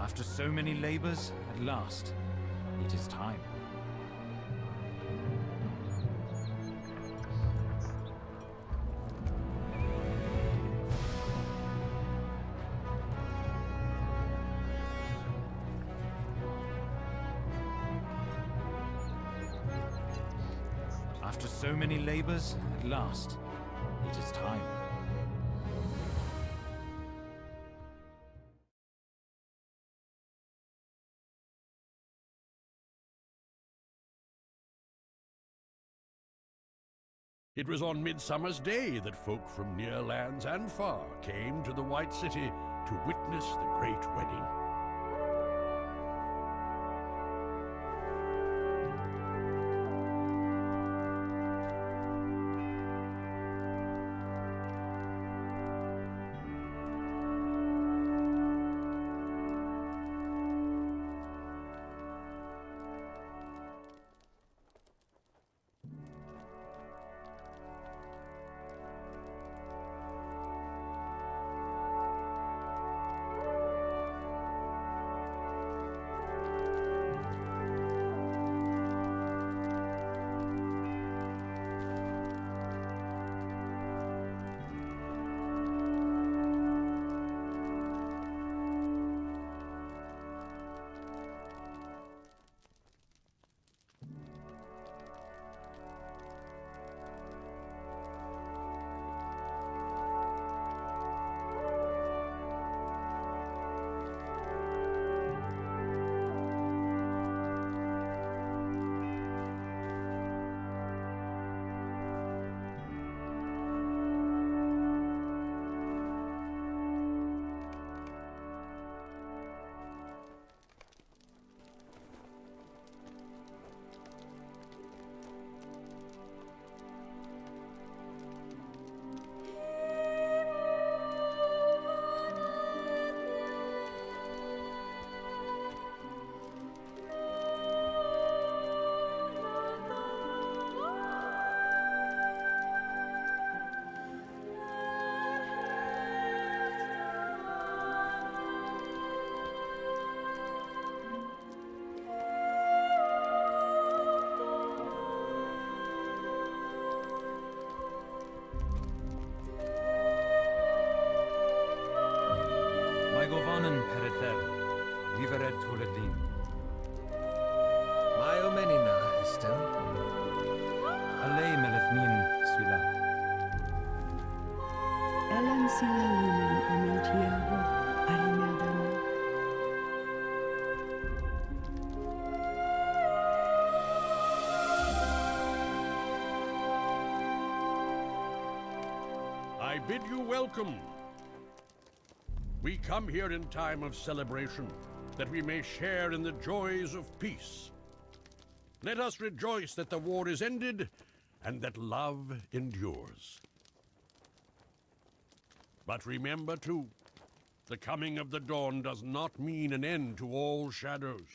After so many labors, at last, it is time. After so many labors, at last, it is time. It was on Midsummer's Day that folk from near lands and far came to the White City to witness the great wedding. Govanen pereter, viveret toledin. Maio menina, estem. Alei melethnin svila. Ellen sila lumen omentiago arimedan. I bid you welcome. We come here in time of celebration, that we may share in the joys of peace. Let us rejoice that the war is ended, and that love endures. But remember, too, the coming of the dawn does not mean an end to all shadows.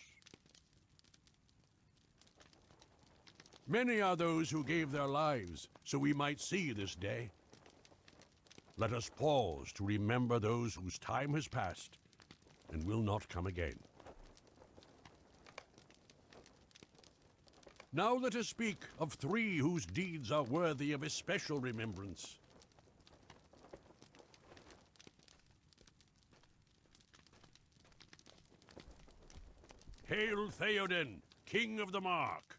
Many are those who gave their lives so we might see this day. Let us pause to remember those whose time has passed and will not come again. Now let us speak of three whose deeds are worthy of especial remembrance. Hail Theoden, King of the Mark!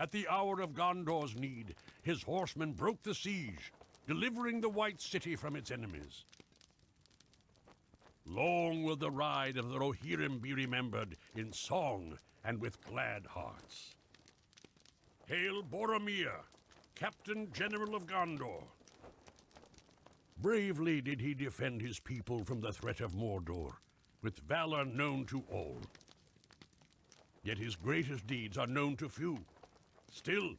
At the hour of Gondor's need, his horsemen broke the siege, delivering the White City from its enemies. Long will the ride of the Rohirrim be remembered in song and with glad hearts. Hail Boromir, Captain General of Gondor! Bravely did he defend his people from the threat of Mordor, with valor known to all. Yet his greatest deeds are known to few. Still,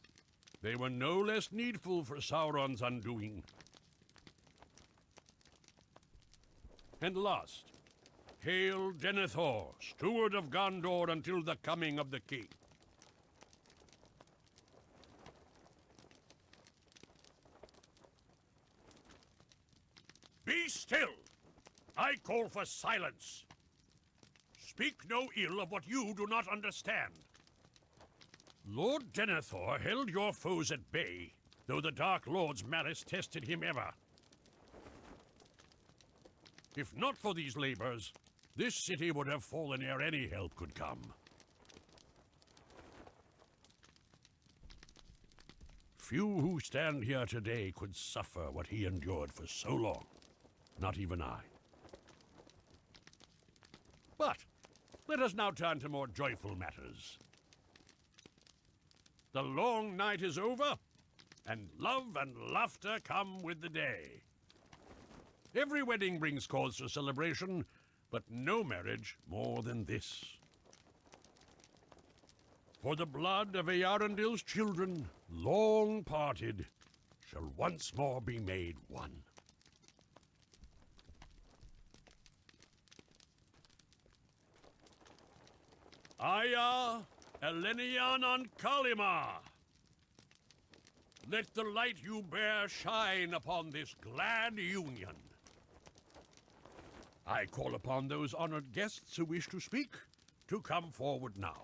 they were no less needful for Sauron's undoing. And last, hail Denethor, steward of Gondor until the coming of the king. Be still! I call for silence. Speak no ill of what you do not understand. Lord Denethor held your foes at bay, though the Dark Lord's malice tested him ever. If not for these labors, this city would have fallen ere any help could come. Few who stand here today could suffer what he endured for so long. Not even I. But let us now turn to more joyful matters. The long night is over, and love and laughter come with the day. Every wedding brings cause for celebration, but no marriage more than this. For the blood of Earendil's children, long parted, shall once more be made one. Aya, Elenian and Kalima! Let the light you bear shine upon this glad union. I call upon those honored guests who wish to speak to come forward now.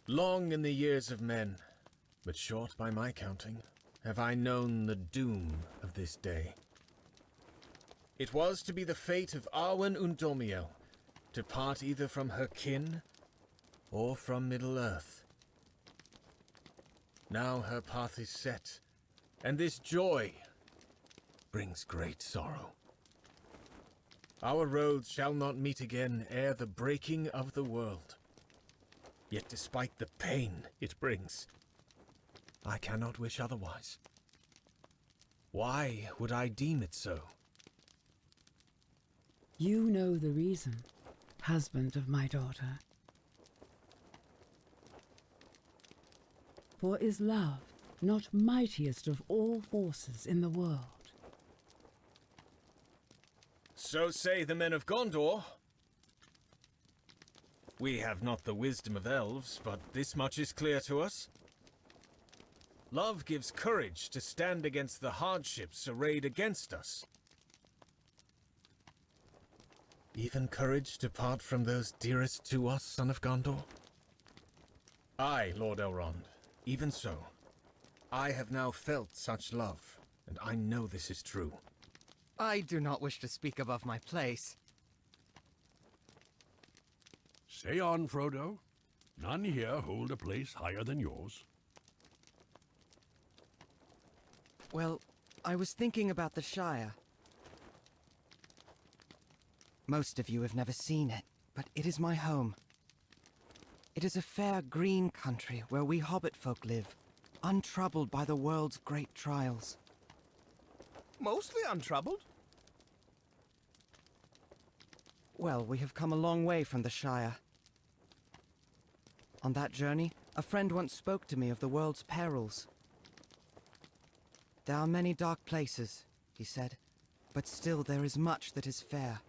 Long in the years of men, but short by my counting, have I known the doom of this day. It was to be the fate of Arwen Undomiel, to part either from her kin or from Middle-earth. Now her path is set, and this joy brings great sorrow. Our roads shall not meet again ere the breaking of the world. Yet despite the pain it brings, I cannot wish otherwise. Why would I deem it so? You know the reason, husband of my daughter. For is love not mightiest of all forces in the world? So say the men of Gondor. We have not the wisdom of elves, but this much is clear to us. Love gives courage to stand against the hardships arrayed against us. Even courage to part from those dearest to us, son of Gondor? Aye, Lord Elrond, even so. I have now felt such love, and I know this is true. I do not wish to speak above my place. Say on, Frodo. None here hold a place higher than yours. Well, I was thinking about the Shire. Most of you have never seen it, but it is my home. It is a fair green country where we hobbit folk live, untroubled by the world's great trials. Mostly untroubled. Well, we have come a long way from the Shire. On that journey, a friend once spoke to me of the world's perils. There are many dark places, he said, but still there is much that is fair.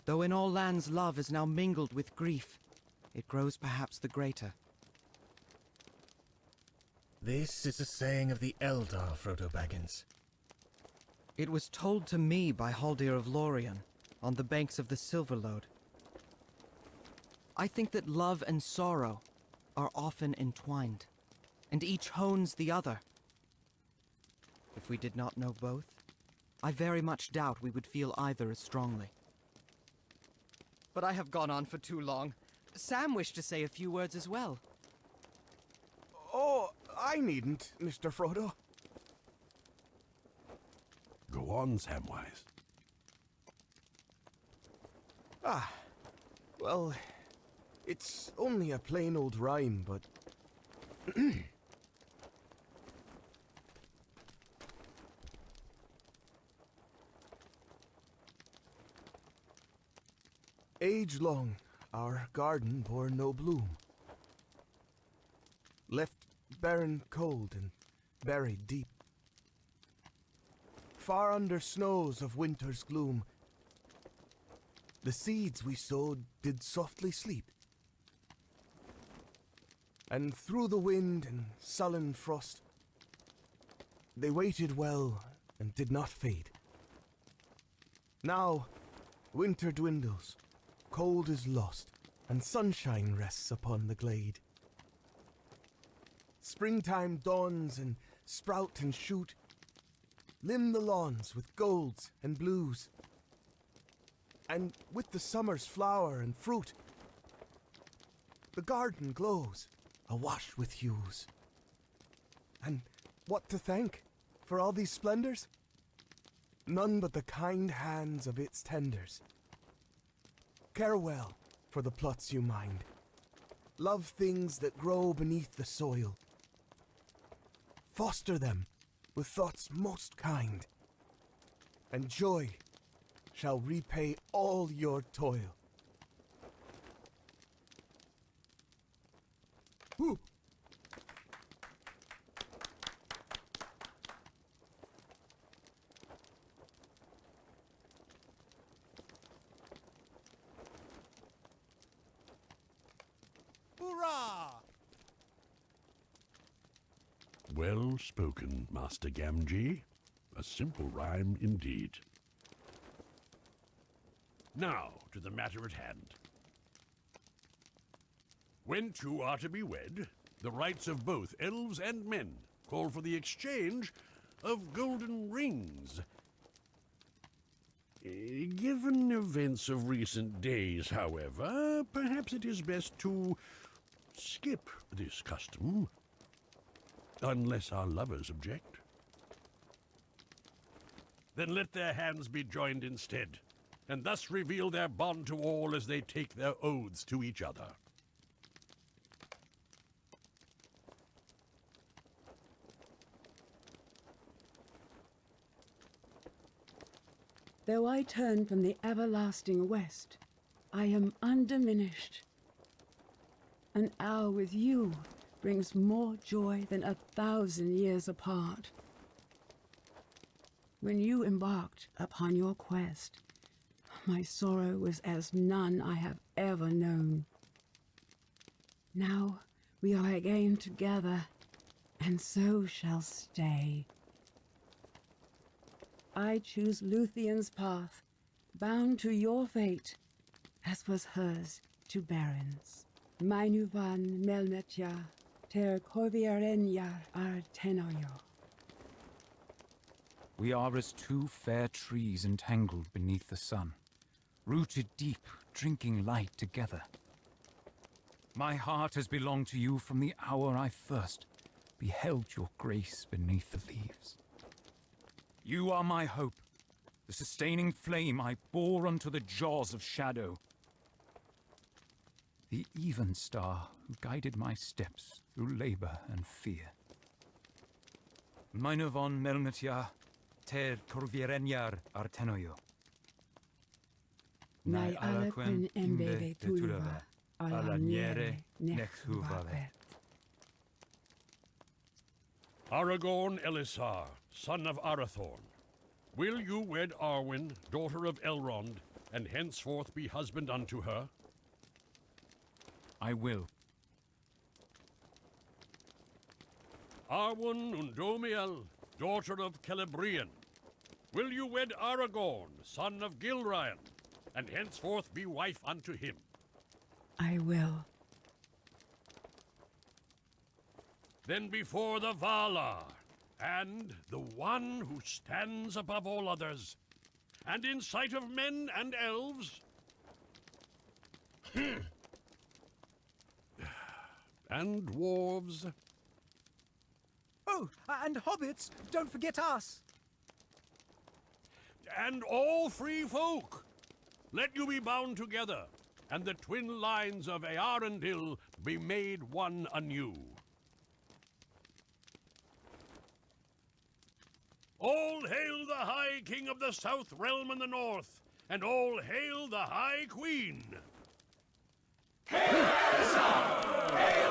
Though in all lands love is now mingled with grief, it grows perhaps the greater. This is a saying of the Eldar, Frodo Baggins. It was told to me by Haldir of Lorien, on the banks of the Silverlode. I think that love and sorrow are often entwined, and each hones the other. If we did not know both, I very much doubt we would feel either as strongly. But I have gone on for too long. Sam wished to say a few words as well. Oh, I needn't, Mr. Frodo. Go on, Samwise. Well, it's only a plain old rhyme, but... Age long, our garden bore no bloom. Left barren cold and buried deep. Far under snows of winter's gloom, the seeds we sowed did softly sleep. and through the wind and sullen frost, they waited well and did not fade. Now, winter dwindles, cold is lost, and sunshine rests upon the glade. Springtime dawns and sprout and shoot, limn the lawns with golds and blues. And with the summer's flower and fruit, the garden glows, awash with hues. And what to thank for all these splendors? None but the kind hands of its tenders. Care well for the plots you mind. Love things that grow beneath the soil. Foster them with thoughts most kind, and joy shall repay all your toil. Woo! Hurrah! Well spoken, Master Gamgee. A simple rhyme indeed. Now, to the matter at hand. When two are to be wed, the rights of both elves and men call for the exchange of golden rings. Given events of recent days, however, perhaps it is best to skip this custom, unless our lovers object. Then let their hands be joined instead, and thus reveal their bond to all as they take their oaths to each other. Though I turn from the everlasting west, I am undiminished. An hour with you brings more joy than 1,000 years apart. When you embarked upon your quest, my sorrow was as none I have ever known. Now we are again together, and so shall stay. I choose Luthien's path, bound to your fate, as was hers to Baron's. Mainuvan melmetja, ter corviarenjar artenoyo. We are as two fair trees entangled beneath the sun, rooted deep, drinking light together. My heart has belonged to you from the hour I first beheld your grace beneath the leaves. You are my hope, the sustaining flame I bore unto the jaws of shadow. The even star who guided my steps through labor and fear. Mainovon melmetja, ter corvirenjar artenoyo. Nai alaquen embeve tulva, alaniere nexhuvabet. Aragorn Elisar, son of Arathorn, will you wed Arwen, daughter of Elrond, and henceforth be husband unto her? I will. Arwen Undomiel, daughter of Celebrian, will you wed Aragorn, son of Gilraen, and henceforth be wife unto him? I will. Then before the Valar, and the one who stands above all others, and in sight of men and elves, and dwarves, Oh, and hobbits, don't forget us. and all free folk, let you be bound together, and the twin lines of Earendil be made one anew. All hail the High King of the South Realm and the North, and all hail the High Queen! Hail Elsa! Hail